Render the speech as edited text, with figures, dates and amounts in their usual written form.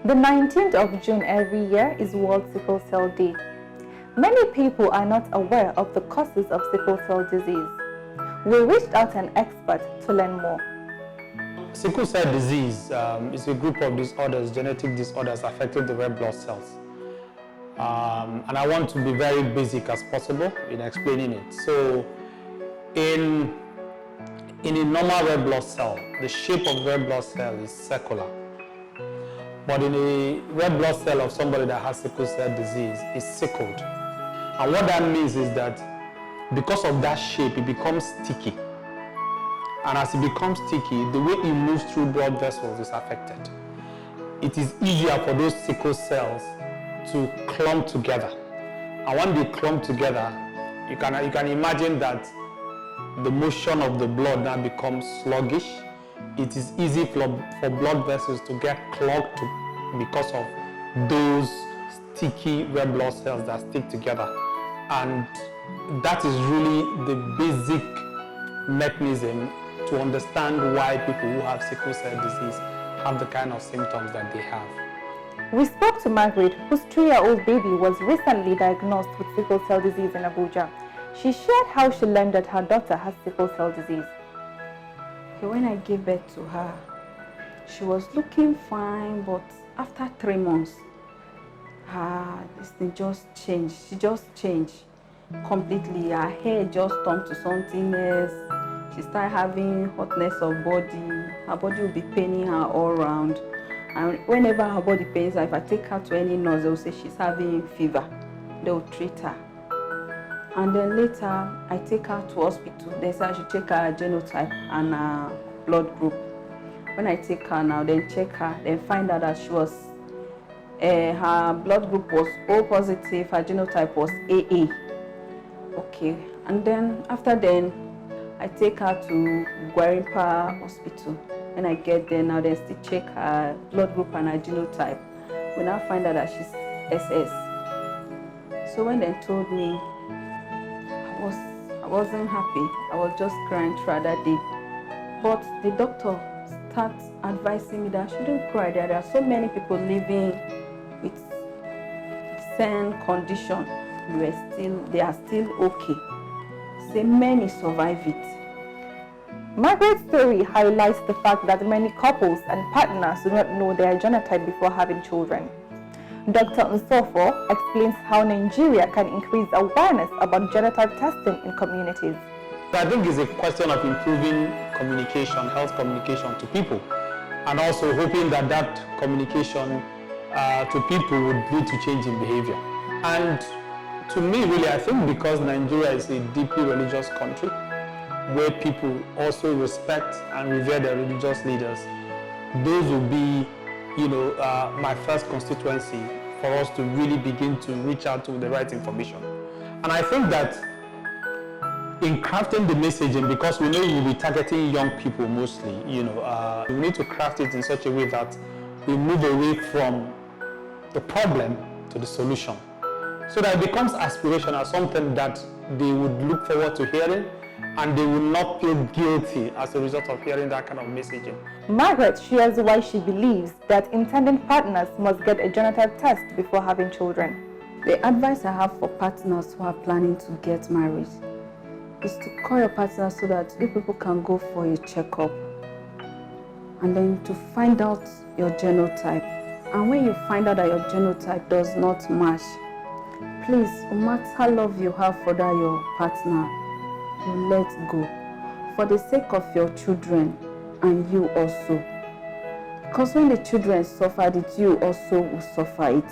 The 19th of June every year is World Sickle Cell Day. Many people are not aware of the causes of sickle cell disease. We reached out to an expert to learn more. Sickle cell disease is a group of disorders, genetic disorders affecting the red blood cells. And I want to be very basic as possible in explaining it. So, in a normal red blood cell, the shape of red blood cell is circular. But in a red blood cell of somebody that has sickle cell disease, it's sickled. And what that means is that because of that shape, it becomes sticky. And as it becomes sticky, the way it moves through blood vessels is affected. It is easier for those sickle cells to clump together. And when they clump together, you can imagine that the motion of the blood now becomes sluggish. It is easy for blood vessels to get clogged because of those sticky red blood cells that stick together. And that is really the basic mechanism to understand why people who have sickle cell disease have the kind of symptoms that they have. We spoke to Margaret, whose 3-year-old baby was recently diagnosed with sickle cell disease in Abuja. She shared how she learned that her daughter has sickle cell disease. When I gave birth to her, she was looking fine, but after 3 months, this thing just changed. She just changed completely. Her hair just turned to something else. She started having hotness of body. Her body will be paining her all around. And whenever her body pains her, if I take her to any nurse, they'll say she's having fever. They'll treat her. And then later, I take her to hospital. They say I should check her genotype and her blood group. When I take her now, then check her, then find out that she was, her blood group was O positive, her genotype was AA. Okay, and then after then, I take her to Gwarimpa Hospital. When I get there now, they still check her blood group and her genotype. We now find out that she's SS. So when they told me, I wasn't happy. I was just crying throughout that day. But the doctor started advising me that I shouldn't cry. There are so many people living with same condition. They are still okay. Say many survive it. Margaret's story highlights the fact that many couples and partners do not know their genotype before having children. Dr. Nsofor explains how Nigeria can increase awareness about genotype testing in communities. I think it's a question of improving communication, health communication to people, and also hoping that communication to people would lead to change in behavior. And to me, really, I think because Nigeria is a deeply religious country, where people also respect and revere their religious leaders, those will be, my first constituency for us to really begin to reach out to the right information. And I think that in crafting the messaging, because we know we'll be targeting young people mostly, we need to craft it in such a way that we move away from the problem to the solution, so that it becomes aspirational, something that they would look forward to hearing, and they will not feel guilty as a result of hearing that kind of messaging. Margaret shares why she believes that intending partners must get a genotype test before having children. The advice I have for partners who are planning to get married is to call your partner so that you people can go for a checkup and then to find out your genotype. And when you find out that your genotype does not match, please, no matter how love you have for that your partner, you let go for the sake of your children and you also. Because when the children suffer it, you also will suffer it.